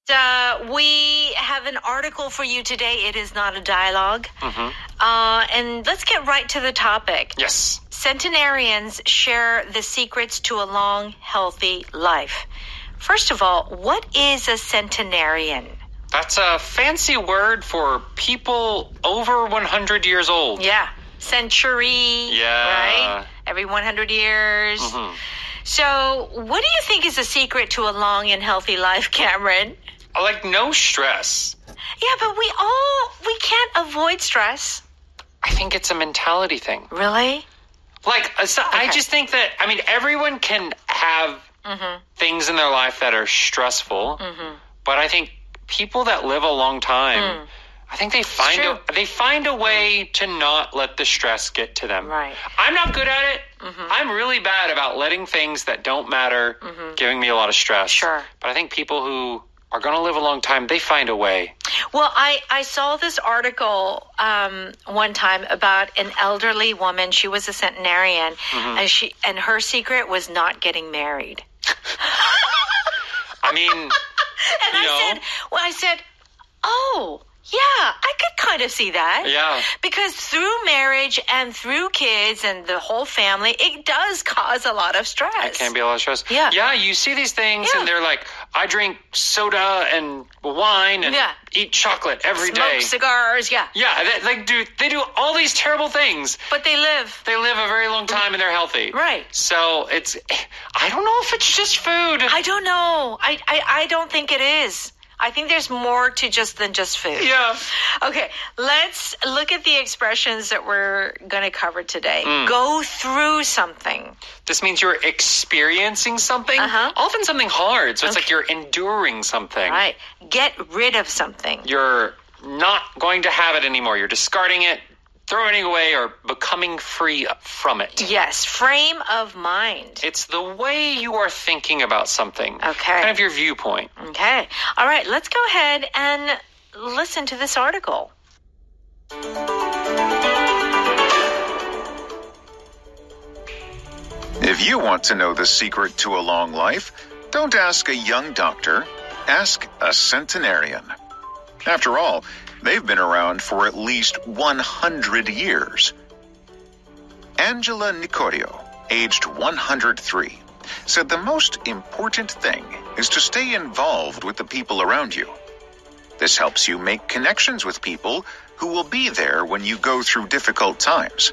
We have an article for you today. It is not a dialogue. And let's get right to the topic. Yes. Centenarians share the secrets to a long, healthy life. First of all, what is a centenarian? That's a fancy word for people over 100 years old. Yeah. Century. Yeah. Right? Every 100 years. So, what do you think is the secret to a long and healthy life, Cameron? Like no stress. Yeah, but we can't avoid stress. I think it's a mentality thing. Really? Like, I just think that, everyone can have things in their life that are stressful, but I think people that live a long time, I think they find a way to not let the stress get to them. Right. I'm not good at it. I'm really bad about letting things that don't matter giving me a lot of stress. Sure. But I think people who are going to live a long time, they find a way. Well, I saw this article one time about an elderly woman. She was a centenarian, and her secret was not getting married. I said, oh, yeah, I could kind of see that. Yeah. Because through marriage and through kids and the whole family, it does cause a lot of stress. It can be a lot of stress. Yeah. Yeah, you see these things and they're like, I drink soda and wine and eat chocolate every day. Smoke cigars, Yeah, they do all these terrible things. But they live. They live a very long time and they're healthy. Right. So I don't know if it's just food. I don't know. I don't think it is. I think there's more to than just food. Yeah. Okay, let's look at the expressions that we're going to cover today. Go through something. This means you're experiencing something, often something hard. So it's like you're enduring something. Right. Get rid of something. You're not going to have it anymore. You're discarding it, throwing it away, or becoming free from it. Yes, frame of mind. It's the way you are thinking about something. Okay. Kind of your viewpoint. Okay. All right, let's go ahead and listen to this article. If you want to know the secret to a long life, don't ask a young doctor, ask a centenarian. After all, they've been around for at least 100 years. Angela Nicorio, aged 103, said the most important thing is to stay involved with the people around you. This helps you make connections with people who will be there when you go through difficult times.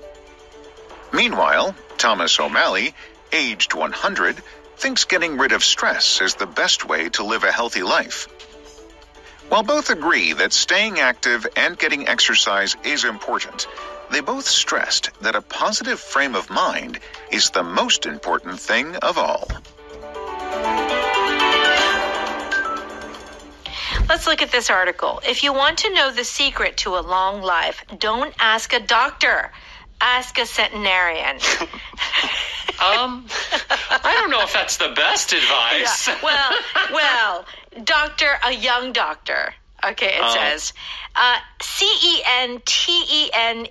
Meanwhile, Thomas O'Malley, aged 100, thinks getting rid of stress is the best way to live a healthy life. While both agree that staying active and getting exercise is important, they both stressed that a positive frame of mind is the most important thing of all. Let's look at this article. If you want to know the secret to a long life, don't ask a doctor. Ask a centenarian. I don't know if that's the best advice. Yeah. Well, a young doctor. Okay, it says Centenarian.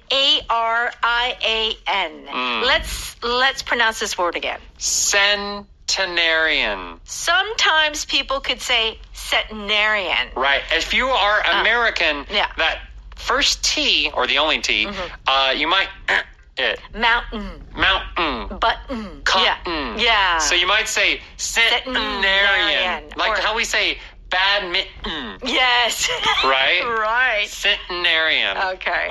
Let's pronounce this word again. Centenarian. Sometimes people could say centenarian. Right. If you are American, that first T, or the only T, you might it. Mountain. Button. Cotton. Yeah. So you might say centenarian. Like how we say badminton. Yes. Right? Right. Centenarian. Okay.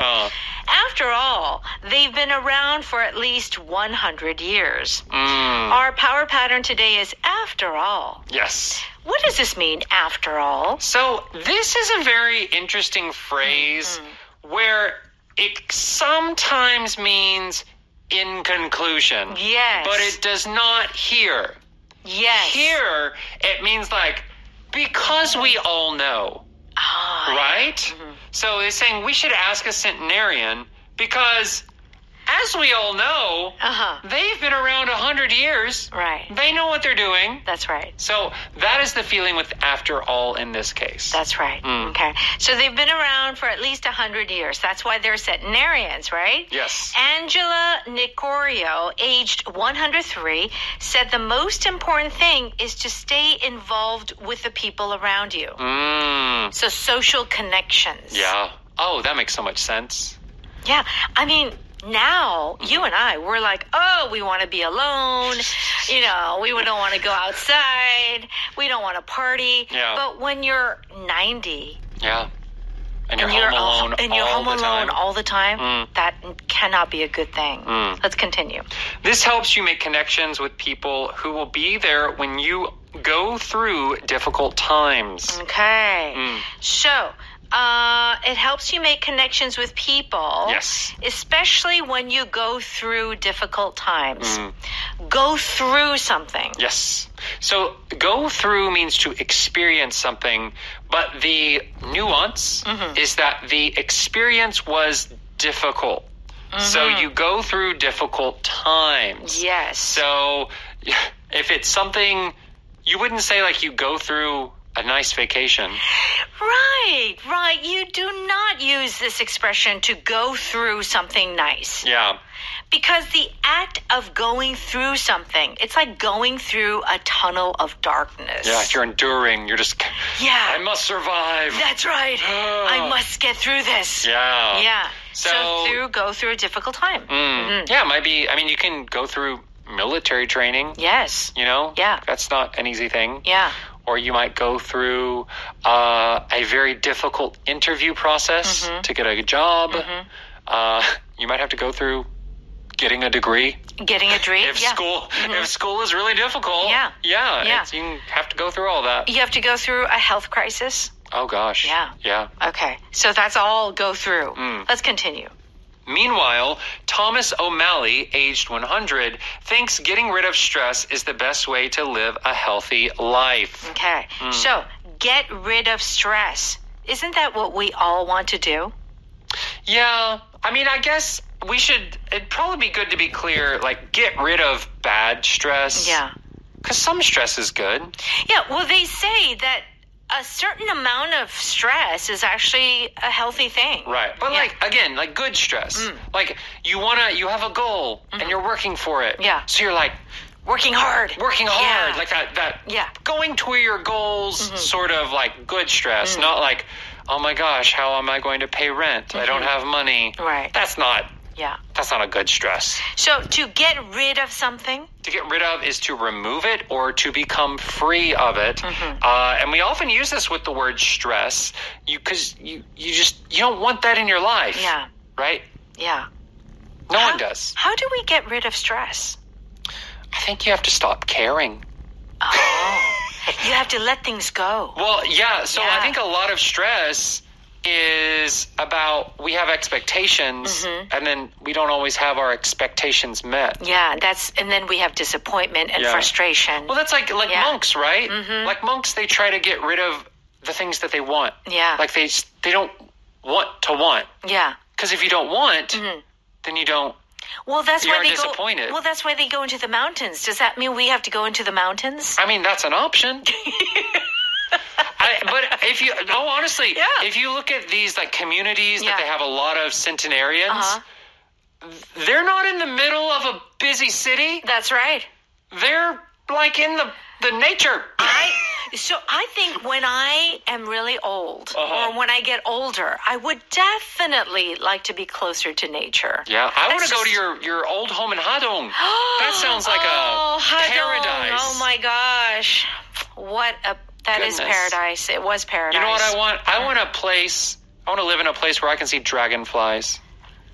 After all, they've been around for at least 100 years. Our power pattern today is after all. Yes. What does this mean, after all? So this is a very interesting phrase where it sometimes means in conclusion. Yes. But it does not here. Yes. Here, it means like, because we all know. Right? So it's saying we should ask a centenarian because as we all know, they've been around 100 years. Right. They know what they're doing. That's right. So that is the feeling with after all in this case. That's right. Okay. So they've been around for at least 100 years. That's why they're centenarians, right? Yes. Angela Nicorio, aged 103, said the most important thing is to stay involved with the people around you. So social connections. Yeah. Oh, that makes so much sense. Yeah. I mean, now, you and I, we're like, oh, we want to be alone. You know, we don't want to go outside. We don't want to party. Yeah. But when you're 90... Yeah. And you're home alone all the time, that cannot be a good thing. Let's continue. This helps you make connections with people who will be there when you go through difficult times. Okay. So, it helps you make connections with people. Yes. Especially when you go through difficult times. Go through something. Yes. So go through means to experience something, but the nuance is that the experience was difficult. So you go through difficult times. Yes. So if it's something, you wouldn't say like you go through a nice vacation. Right. You do not use this expression to go through something nice. Yeah. Because the act of going through something, it's like going through a tunnel of darkness. Yeah, you're enduring. You're just, I must survive. That's right. I must get through this. Yeah. Yeah. So go through a difficult time. Yeah, it might be, I mean, you can go through military training. Yes. You know? Yeah. That's not an easy thing. Yeah. Or you might go through a very difficult interview process to get a job. You might have to go through getting a degree. If school is really difficult. Yeah. You have to go through all that. You have to go through a health crisis. Oh, gosh. Yeah. Okay. So that's all go through. Let's continue. Meanwhile, Thomas O'Malley, aged 100, thinks getting rid of stress is the best way to live a healthy life. Okay. So, get rid of stress. Isn't that what we all want to do? Yeah. I mean, I guess it'd probably be good to be clear, like, get rid of bad stress. Yeah. Because some stress is good. Yeah, well, they say that a certain amount of stress is actually a healthy thing. Right. But like good stress. Like you have a goal and you're working for it. Yeah. So you're like working hard. Yeah. Like that going to your goals sort of like good stress, not like, oh my gosh, how am I going to pay rent? I don't have money. Right. That's not a good stress. So to get rid of something? To get rid of is to remove it or to become free of it. And we often use this with the word stress because you don't want that in your life. Yeah. Right? Yeah. No one does. How do we get rid of stress? I think you have to stop caring. Oh. You have to let things go. Well, yeah. So I think a lot of stress is about we have expectations and then we don't always have our expectations met. Yeah, and then we have disappointment and frustration. Well, that's like monks, right? Like monks, they try to get rid of the things that they want. Yeah. Like they don't want to want. Yeah. Because if you don't want, then you don't. Well, that's why they disappointed. go. Well, that's why they go into the mountains. Does that mean we have to go into the mountains? I mean, that's an option. But honestly, if you look at these like communities that they have a lot of centenarians, they're not in the middle of a busy city. That's right. They're like in the nature. So I think when I am really old or when I get older, I would definitely like to be closer to nature. Yeah, I want to go to your old home in Hadong. That sounds like a paradise. Oh my gosh. That is paradise. It was paradise. You know what I want? I want to live in a place where I can see dragonflies.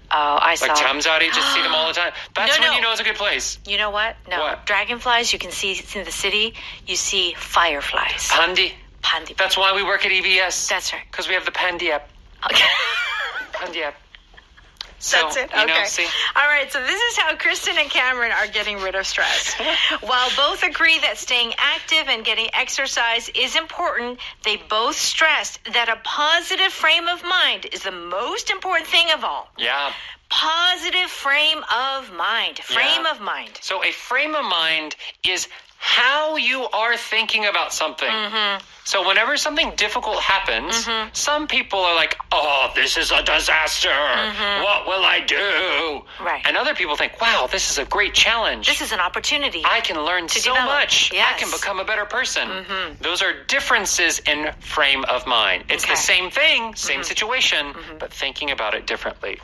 Oh, I saw. Like Tamzari, just see them all the time. That's when you know it's a good place. You know what? No. What? Dragonflies, you can see in the city. You see fireflies. Pandi. Pandi. That's why we work at EBS. That's right. Because we have the Pandi app. Okay. Pandi app. So, That's it. you know, Okay. see? All right. So this is how Kristen and Cameron are getting rid of stress. While both agree that staying active and getting exercise is important, they both stressed that a positive frame of mind is the most important thing of all. Yeah. Positive frame of mind. Frame of mind. So a frame of mind is how you are thinking about something. So whenever something difficult happens, some people are like, oh, this is a disaster. What will I do? Right. And other people think, wow, this is a great challenge. This is an opportunity. I can learn so develop. much. Yes. I can become a better person. Those are differences in frame of mind. It's the same thing, same situation, but thinking about it differently.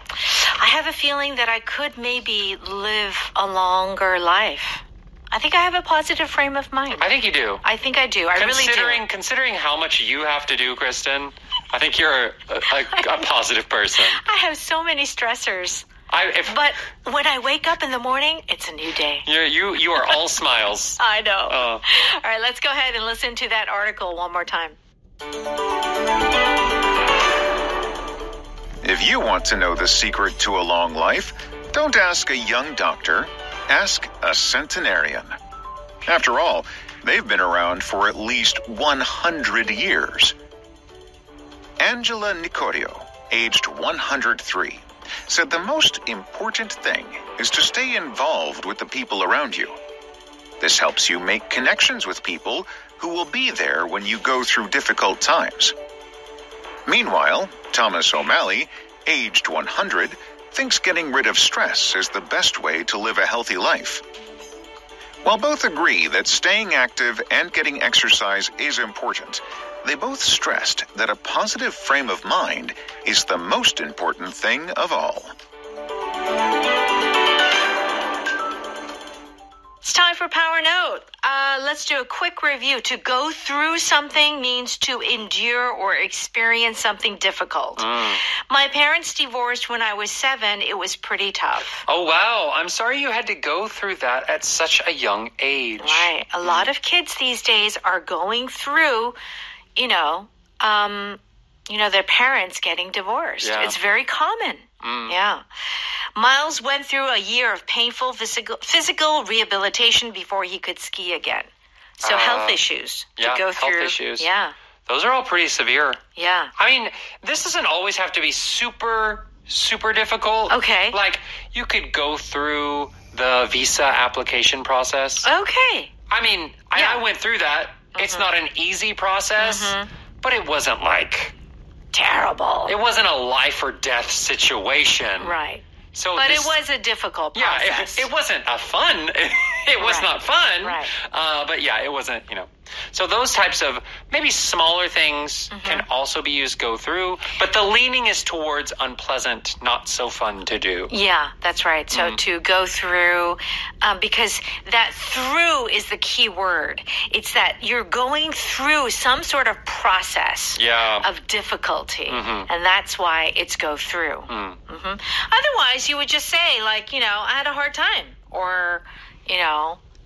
I have a feeling that I could maybe live a longer life. I think I have a positive frame of mind. I think you do. I think I do. I really do. Considering how much you have to do, Kristen, I think you're a positive person. I have so many stressors. But when I wake up in the morning, it's a new day. You are all smiles. I know. All right, let's go ahead and listen to that article one more time. If you want to know the secret to a long life, don't ask a young doctor. Ask a centenarian. After all, they've been around for at least 100 years. Angela Nicorio, aged 103, said the most important thing is to stay involved with the people around you. This helps you make connections with people who will be there when you go through difficult times. Meanwhile, Thomas O'Malley, aged 100, thinks getting rid of stress is the best way to live a healthy life. While both agree that staying active and getting exercise is important, they both stressed that a positive frame of mind is the most important thing of all. It's time for Power Note. Let's do a quick review. To go through something means to endure or experience something difficult. My parents divorced when I was 7. It was pretty tough. Oh, wow. I'm sorry you had to go through that at such a young age. Right. A lot of kids these days are going through, their parents getting divorced. Yeah. It's very common. Yeah. Miles went through a year of painful physical rehabilitation before he could ski again. So health issues to go through. Health issues. Yeah. Those are all pretty severe. Yeah. I mean, this doesn't always have to be super, super difficult. Okay. Like, you could go through the visa application process. Okay. I mean, I went through that. It's not an easy process, but it wasn't like... terrible. It wasn't a life or death situation. Right. But it was a difficult process. Yeah, it wasn't a fun. It was not fun. Right. But yeah, it wasn't, So those types of maybe smaller things can also be used go through, but the leaning is towards unpleasant, not so fun to do. Yeah, that's right. So to go through, because that through is the key word. It's that you're going through some sort of process of difficulty, and that's why it's go through. Otherwise, you would just say, like, I had a hard time, or,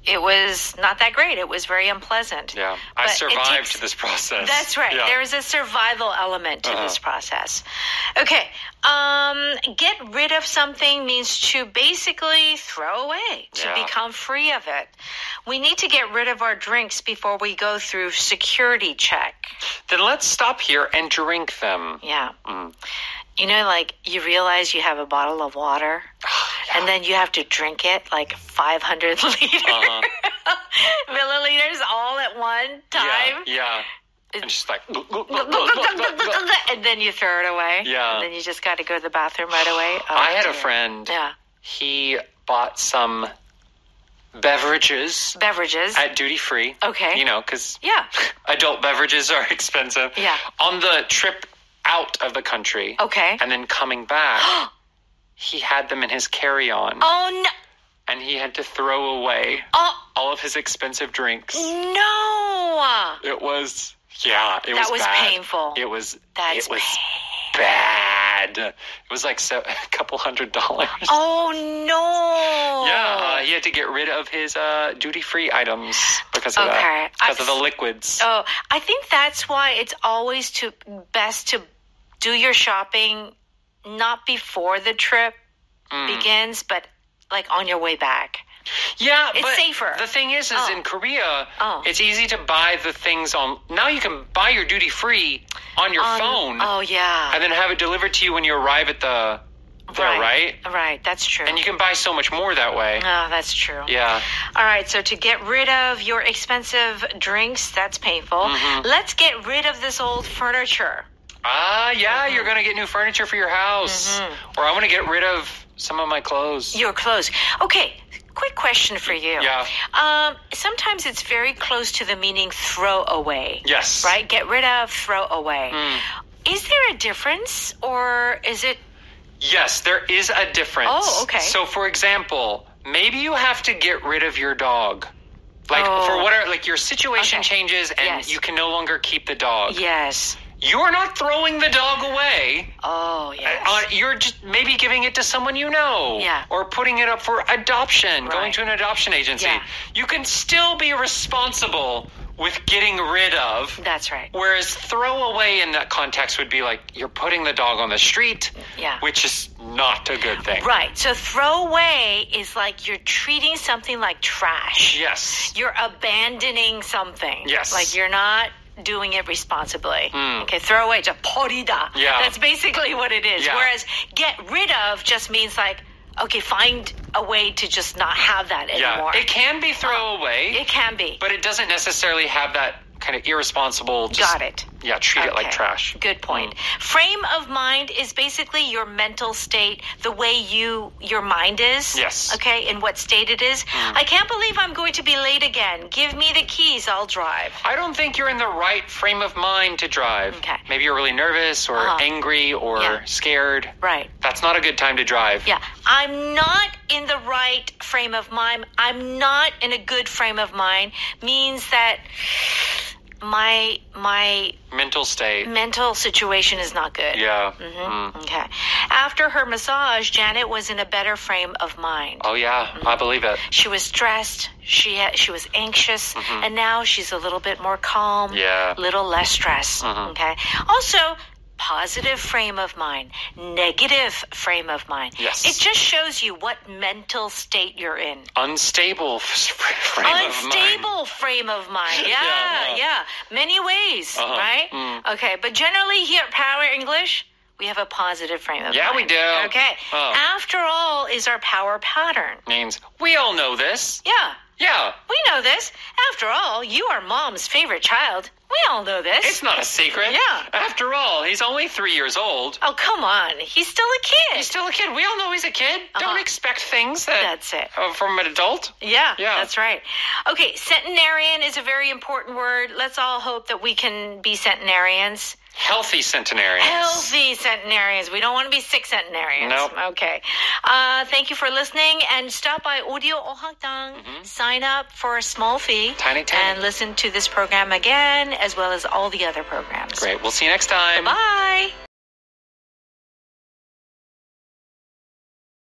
it was not that great. It was very unpleasant. Yeah, I survived this process. That's right. Yeah. There is a survival element to this process. Okay, get rid of something means to basically throw away, to become free of it. We need to get rid of our drinks before we go through security check. Then let's stop here and drink them. Yeah. You realize you have a bottle of water, and then you have to drink it like 500 milliliters all at one time. Yeah. And just like... and then you throw it away. Yeah. And then you just got to go to the bathroom right away. I had a friend. Yeah. He bought some beverages at duty free. Okay. Because adult beverages are expensive. Yeah. On the trip out of the country. Okay. And then coming back, he had them in his carry-on. Oh, no. And he had to throw away all of his expensive drinks. No. It was, it was was bad. Painful. It was painful. Bad. It was like a couple $100. Oh, no. Yeah, he had to get rid of his duty-free items because of that. Because of the liquids. Oh, I think that's why it's always best to do your shopping not before the trip begins, but like on your way back. Yeah, It's but safer. the thing is in Korea, it's easy to buy the things on... Now you can buy your duty-free on your phone. Oh, yeah. And then have it delivered to you when you arrive at the... There, right? Right, that's true. And you can buy so much more that way. Oh, that's true. Yeah. All right, so to get rid of your expensive drinks, that's painful. Let's get rid of this old furniture. Yeah, you're going to get new furniture for your house. Or I want to get rid of some of my clothes. Your clothes. Okay, quick question for you. Yeah. Sometimes it's very close to the meaning throw away. Yes. Right? Get rid of, throw away. Is there a difference, or is it... Yes, there is a difference. Oh, okay. So, for example, maybe you have to get rid of your dog. Like, for whatever, like your situation changes and you can no longer keep the dog. Yes. You're not throwing the dog away. Oh, yes. You're just maybe giving it to someone you know. Yeah. Or putting it up for adoption, going Right. to an adoption agency. Yeah. You can still be responsible with getting rid of. That's right. Whereas throw away in that context would be like you're putting the dog on the street, which is not a good thing. Right. So throw away is like you're treating something like trash. Yes. You're abandoning something. Yes. Like you're not doing it responsibly. Okay, throw away, just 버리다. Yeah. That's basically what it is. Yeah. Whereas get rid of just means like, okay, find a way to just not have that anymore. Yeah, it can be throw away. It can be. But it doesn't necessarily have that kind of irresponsible... Got it. Yeah, treat it like trash. Good point. Frame of mind is basically your mental state, the way your mind is. Yes. Okay, in what state it is. I can't believe I'm going to be late again. Give me the keys, I'll drive. I don't think you're in the right frame of mind to drive. Okay. Maybe you're really nervous or angry or scared. Right. That's not a good time to drive. Yeah. I'm not in the right frame of mind. I'm not in a good frame of mind means that my Mental state. mental situation is not good. Yeah. Okay. After her massage, Janet was in a better frame of mind. Oh, yeah. I believe it. She was stressed. She was anxious, and now she's a little bit more calm. Yeah. Little less stress. Okay. Also, positive frame of mind, negative frame of mind. Yes. It just shows you what mental state you're in. Unstable frame of mind. Unstable frame of mind. Yeah. Many ways, right? Okay, but generally here at Power English, we have a positive frame of mind. Yeah, we do. Okay. Oh. After all is our power pattern. Means we all know this. Yeah. Yeah. We know this. After all, you are mom's favorite child. We all know this. It's not a secret. Yeah. After all, he's only 3 years old. Oh, come on. He's still a kid. He's still a kid. We all know he's a kid. Don't expect things That's it. From an adult. Yeah, Yeah. that's right. Okay, centenarian is a very important word. Let's all hope that we can be centenarians. Healthy centenarians. Healthy centenarians. We don't want to be sick centenarians. Nope. Okay. Thank you for listening. And stop by Audio Ohakdang. Sign up for a small fee. Tiny. And listen to this program again, as well as all the other programs. Great. We'll see you next time. Bye.